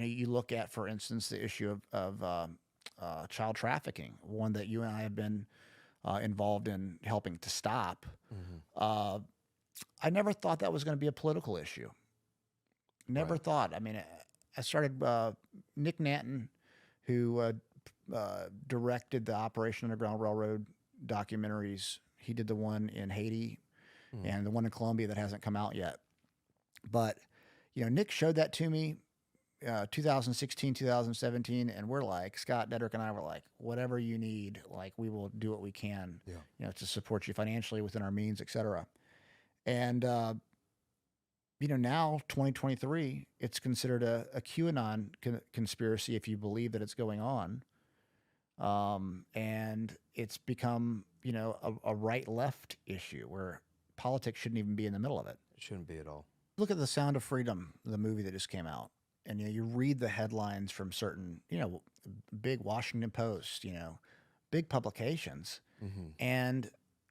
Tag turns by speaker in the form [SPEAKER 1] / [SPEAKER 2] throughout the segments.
[SPEAKER 1] you look at, for instance, the issue of child trafficking, one that you and I have been involved in helping to stop.
[SPEAKER 2] Hmm.
[SPEAKER 1] Uh, I never thought that was going to be a political issue. Never
[SPEAKER 2] Right.
[SPEAKER 1] thought. I mean, I started Nick Nanton, who directed the Operation Underground Railroad documentaries. He did the one in Haiti
[SPEAKER 2] Hmm.
[SPEAKER 1] and the one in Colombia that hasn't come out yet. But Nick showed that to me 2016, 2017, and we're like, Scott Dedrick and I were like, whatever you need, like we will do what we can,
[SPEAKER 2] Yeah.
[SPEAKER 1] to support you financially within our means, et cetera. And now 2023, it's considered a QAnon conspiracy if you believe that it's going on, and it's become a right left issue where politics shouldn't even be in the middle of it.
[SPEAKER 2] It shouldn't be at all.
[SPEAKER 1] Look at The Sound of Freedom, the movie that just came out, and you read the headlines from certain big Washington Post, big publications,
[SPEAKER 2] Hmm.
[SPEAKER 1] and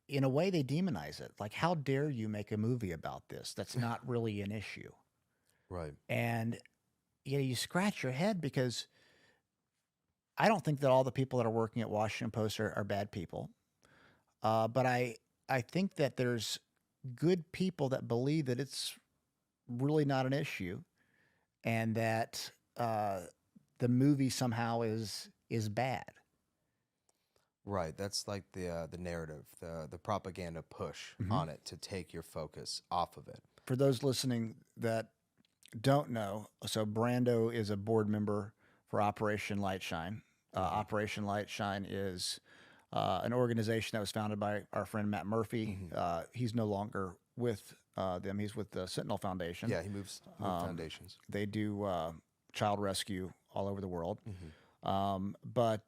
[SPEAKER 1] in a way they demonize it. Like, how dare you make a movie about this? That's not really an issue.
[SPEAKER 2] Right.
[SPEAKER 1] And you scratch your head because I don't think that all the people that are working at Washington Post are bad people. But I think that there's good people that believe that it's really not an issue, and that the movie somehow is bad.
[SPEAKER 2] Right. That's like the narrative, the propaganda push
[SPEAKER 1] Hmm.
[SPEAKER 2] on it to take your focus off of it.
[SPEAKER 1] For those listening that don't know, so Brando is a board member for Operation Lightshine.
[SPEAKER 2] Hmm.
[SPEAKER 1] Operation Lightshine is an organization that was founded by our friend Matt Murphy.
[SPEAKER 2] Hmm.
[SPEAKER 1] He's no longer with them. He's with the Sentinel Foundation.
[SPEAKER 2] Yeah, he moved
[SPEAKER 1] Um,
[SPEAKER 2] foundations.
[SPEAKER 1] they do child rescue all over the world.
[SPEAKER 2] Hmm.
[SPEAKER 1] But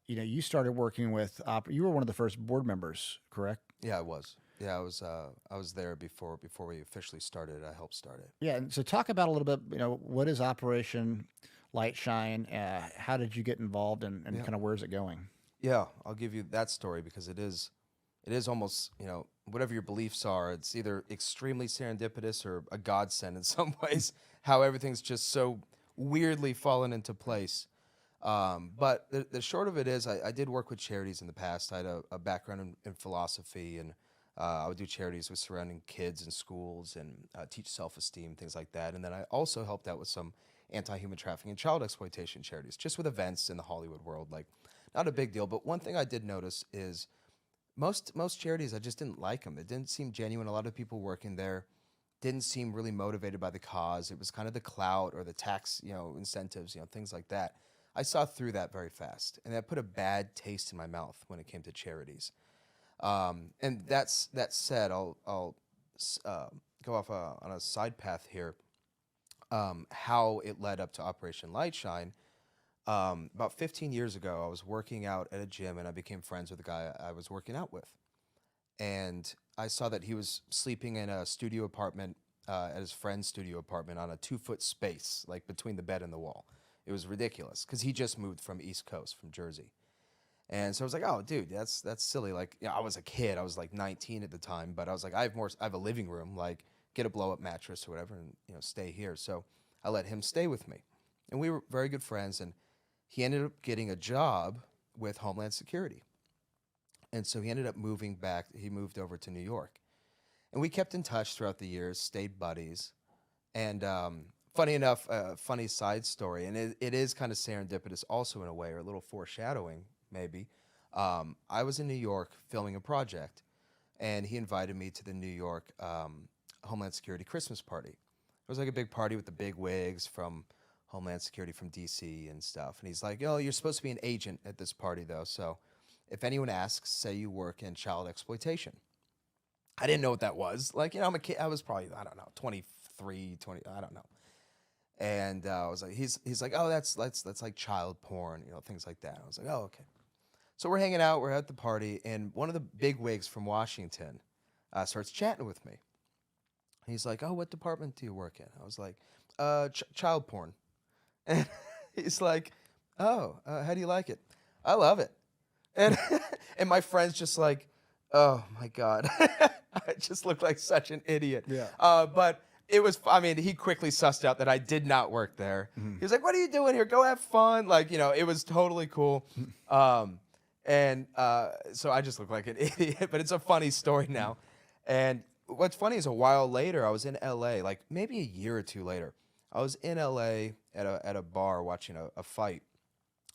[SPEAKER 1] you started working with. You were one of the first board members, correct?
[SPEAKER 2] Yeah, I was. Yeah, I was there before we officially started. I helped start it.
[SPEAKER 1] Yeah. And so, talk about a little bit. What is Operation Lightshine? How did you get involved, and
[SPEAKER 2] Yeah.
[SPEAKER 1] kind of where's it going?
[SPEAKER 2] Yeah, I'll give you that story because it is almost, whatever your beliefs are, it's either extremely serendipitous or a godsend in some ways, how everything's just so weirdly fallen into place. But the short of it is, I did work with charities in the past. I had a background in philosophy, and I would do charities with surrounding kids and schools and teach self-esteem, things like that. And then I also helped out with some anti-human trafficking and child exploitation charities, just with events in the Hollywood world. Like, not a big deal. But one thing I did notice is most charities, I just didn't like them. It didn't seem genuine. A lot of people working there didn't seem really motivated by the cause. It was kind of the clout or the tax, incentives, things like that. I saw through that very fast, and that put a bad taste in my mouth when it came to charities. And that said, I'll go off on a side path here. How it led up to Operation Lightshine. About 15 years ago, I was working out at a gym, and I became friends with the guy I was working out with. And I saw that he was sleeping in a studio apartment, at his friend's studio apartment, on a 2-foot space, like between the bed and the wall. It was ridiculous because he just moved from East Coast, from Jersey. And so I was like, "Oh, dude, that's silly." Like, I was a kid. I was like 19 at the time, but I was like, I have a living room. Like, get a blow up mattress or whatever, and stay here. So I let him stay with me, and we were very good friends. And he ended up getting a job with Homeland Security, and so he ended up moving back. He moved over to New York, and we kept in touch throughout the years, stayed buddies. And funny enough, funny side story, and it is kind of serendipitous also in a way, or a little foreshadowing maybe. I was in New York filming a project, and he invited me to the New York Homeland Security Christmas party. It was like a big party with the big wigs from Homeland Security from DC and stuff. And he's like, "Oh, you're supposed to be an agent at this party, though. So if anyone asks, say you work in child exploitation." I didn't know what that was. Like, I'm a kid. I was probably, I don't know, 23, 20, I don't know. And I was like, he's like, "Oh, that's like child porn, things like that." I was like, "Oh, okay." So we're hanging out, we're at the party, and one of the big wigs from Washington starts chatting with me. He's like, "Oh, what department do you work in?" I was like, child porn." And he's like, "Oh, how do you like it?" "I love it." And and my friend's just like, "Oh my God." I just look like such an idiot.
[SPEAKER 1] Yeah.
[SPEAKER 2] But it was, I mean, he quickly sussed out that I did not work there.
[SPEAKER 1] Mhm.
[SPEAKER 2] He was like, "What are you doing here? Go have fun." Like, it was totally cool. So I just look like an idiot, but it's a funny story now. And what's funny is a while later, I was in LA, like maybe a year or two later. I was in LA at a bar watching a fight,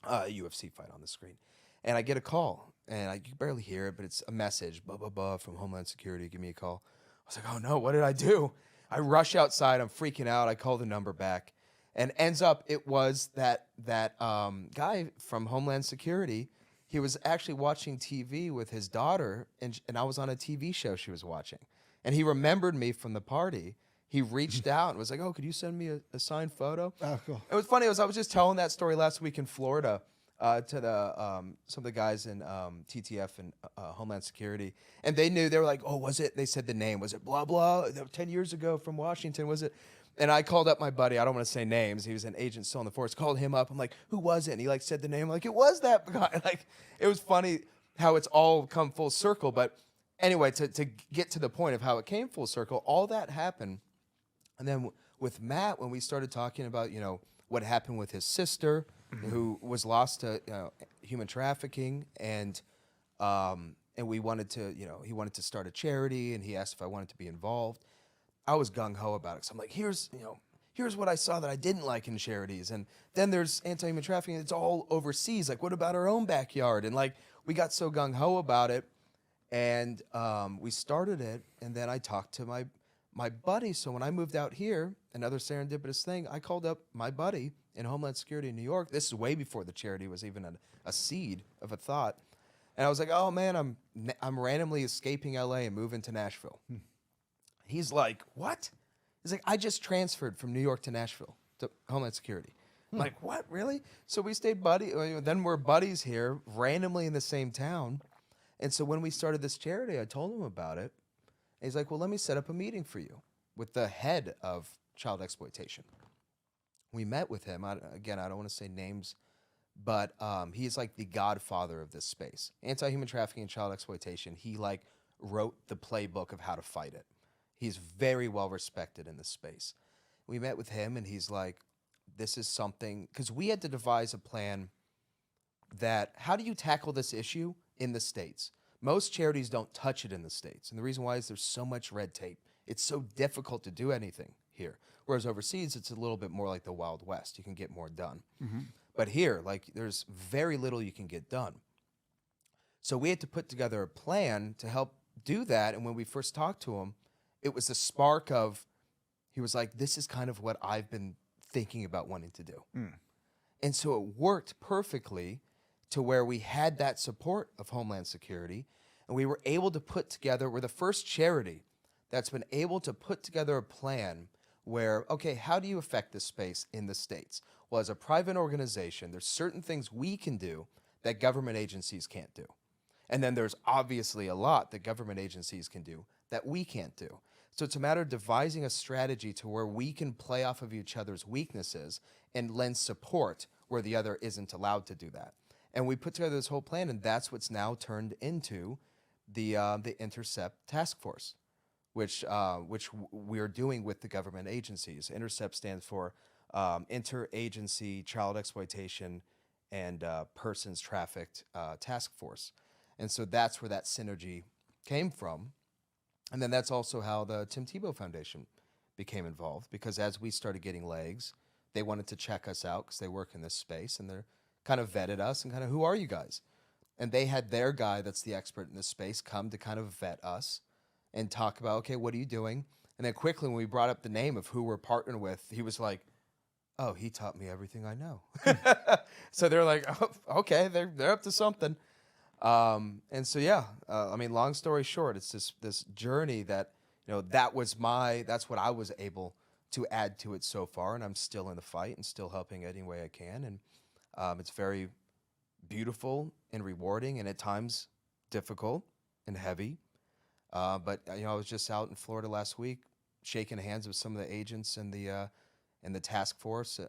[SPEAKER 2] a UFC fight on the screen. And I get a call, and you can barely hear it, but it's a message, blah, blah, blah, from Homeland Security, give me a call. I was like, oh no, what did I do? I rush outside, I'm freaking out, I call the number back, and ends up it was that guy from Homeland Security. He was actually watching TV with his daughter, and I was on a TV show she was watching. And he remembered me from the party. He reached out and was like, oh, could you send me a signed photo?
[SPEAKER 1] Oh, cool.
[SPEAKER 2] It was funny. I was just telling that story last week in Florida to some of the guys in TTF and Homeland Security, and they knew. They were like, "Oh, was it?" They said the name. Was it blah blah? 10 years ago from Washington, was it? And I called up my buddy. I don't want to say names. He was an agent still in the force. Called him up. I'm like, "Who was it?" And he like said the name. I'm like, it was that guy. Like, it was funny how it's all come full circle. But anyway, to get to the point of how it came full circle, all that happened, and then with Matt, when we started talking about what happened with his sister, who was lost to human trafficking, and we wanted to, he wanted to start a charity, and he asked if I wanted to be involved. I was gung ho about it. So I'm like, here's what I saw that I didn't like in charities, and then there's anti-human trafficking. It's all overseas. Like, what about our own backyard? And like, we got so gung ho about it, and we started it, and then I talked to my buddy. So when I moved out here, another serendipitous thing, I called up my buddy in Homeland Security in New York. This is way before the charity was even a seed of a thought. And I was like, oh man, I'm randomly escaping LA and moving to Nashville. He's like, what? He's like, I just transferred from New York to Nashville to Homeland Security. I'm like, what, really? So we stayed then we're buddies here, randomly in the same town. And so when we started this charity, I told him about it. And he's like, well, let me set up a meeting for you with the head of child exploitation. We met with him. Again, I don't want to say names, but he's like the godfather of this space. Anti-human trafficking and child exploitation. He like wrote the playbook of how to fight it. He's very well respected in this space. We met with him, and he's like, this is something, because we had to devise a plan that, how do you tackle this issue in the States? Most charities don't touch it in the States. And the reason why is there's so much red tape. It's so difficult to do anything here. Whereas overseas, it's a little bit more like the Wild West. You can get more done. But here, like, there's very little you can get done. So we had to put together a plan to help do that. And when we first talked to him, it was the spark of, he was like, this is kind of what I've been thinking about wanting to do. And so it worked perfectly to where we had that support of Homeland Security, and we were able to put together, we're the first charity that's been able to put together a plan where, okay, how do you affect this space in the States? Well, as a private organization, there's certain things we can do that government agencies can't do. And then there's obviously a lot that government agencies can do that we can't do. So it's a matter of devising a strategy to where we can play off of each other's weaknesses and lend support where the other isn't allowed to do that. And we put together this whole plan, and that's what's now turned into the Intercept Task Force, which we're doing with the government agencies. Intercept stands for Interagency Child Exploitation and Persons Trafficked Task Force. And so that's where that synergy came from. And then that's also how the Tim Tebow Foundation became involved, because as we started getting legs, they wanted to check us out because they work in this space, and they're kind of vetted us and kind of, who are you guys? And they had their guy that's the expert in this space come to kind of vet us and talk about, okay, what are you doing? And then quickly, when we brought up the name of who we're partnering with, he was like, oh, he taught me everything I know. So they're like, oh, okay, they're up to something. And so, yeah, I mean, long story short, it's this journey that, that's what I was able to add to it so far. And I'm still in the fight and still helping any way I can. And it's very beautiful and rewarding, and at times difficult and heavy. But I was just out in Florida last week, shaking hands with some of the agents in the task force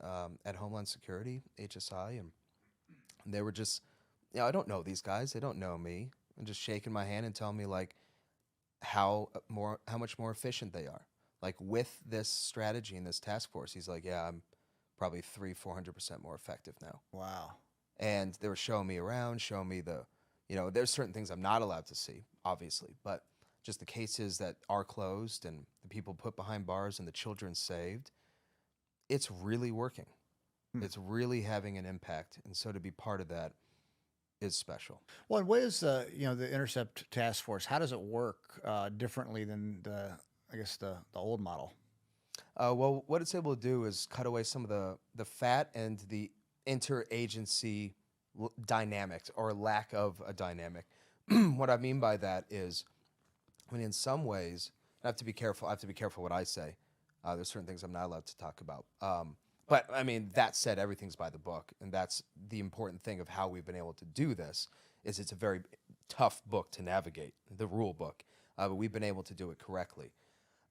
[SPEAKER 2] at Homeland Security, HSI, and they were just, I don't know these guys, they don't know me, and just shaking my hand and telling me like how much more efficient they are. Like with this strategy and this task force, he's like, yeah, I'm probably 400% more effective now.
[SPEAKER 1] Wow.
[SPEAKER 2] And they were showing me around, showing me there's certain things I'm not allowed to see, obviously, but just the cases that are closed and the people put behind bars and the children saved, it's really working.
[SPEAKER 1] Hmm.
[SPEAKER 2] It's really having an impact. And so to be part of that is special.
[SPEAKER 1] Well, and what is the Intercept Task Force? How does it work differently than I guess the old model?
[SPEAKER 2] Well, what it's able to do is cut away some of the fat and the interagency dynamics or lack of a dynamic. What I mean by that is, I mean, in some ways, I have to be careful. I have to be careful what I say. There's certain things I'm not allowed to talk about. But I mean, that said, everything's by the book, and that's the important thing of how we've been able to do this. Is it's a very tough book to navigate, the rule book, but we've been able to do it correctly.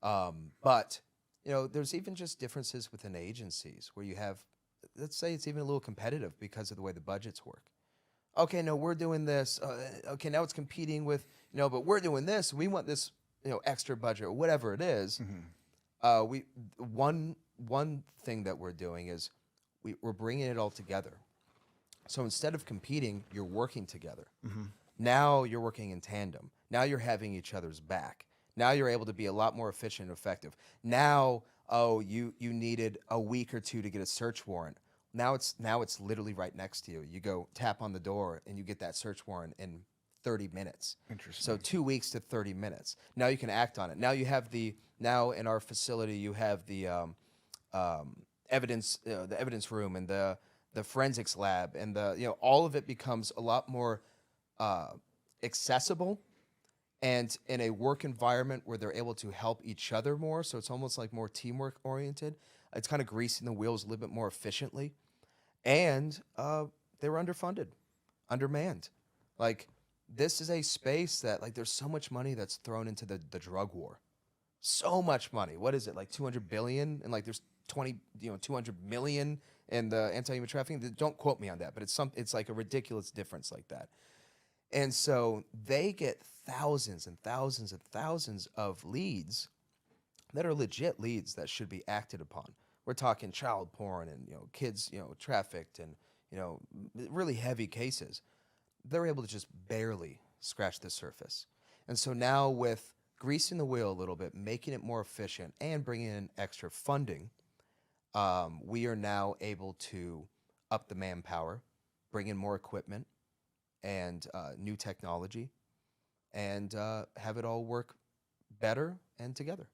[SPEAKER 2] But there's even just differences within agencies where you have, let's say, it's even a little competitive because of the way the budgets work. Okay, no, we're doing this. Okay, now it's competing with, but we're doing this. We want this, extra budget or whatever it is. We one thing that we're doing is we're bringing it all together. So instead of competing, you're working together. Now you're working in tandem. Now you're having each other's back. Now you're able to be a lot more efficient and effective. Now, you needed a week or two to get a search warrant. Now it's literally right next to you. You go tap on the door and you get that search warrant in 30 minutes.
[SPEAKER 1] Interesting.
[SPEAKER 2] So 2 weeks to 30 minutes. Now you can act on it. Now you have now in our facility you have the evidence room and the forensics lab and all of it becomes a lot more accessible and in a work environment where they're able to help each other more. So it's almost like more teamwork oriented. It's kind of greasing the wheels a little bit more efficiently. And they were underfunded, undermanned. Like, this is a space that, like, there's so much money that's thrown into the drug war. So much money. What is it, like 200 billion? And like there's 200 million in the anti-human trafficking. Don't quote me on that, but it's like a ridiculous difference like that. And so they get thousands and thousands and thousands of leads that are legit leads that should be acted upon. We're talking child porn and kids trafficked and really heavy cases. They're able to just barely scratch the surface. And so now with greasing the wheel a little bit, making it more efficient, and bringing in extra funding, we are now able to up the manpower, bring in more equipment and new technology, and have it all work better and together.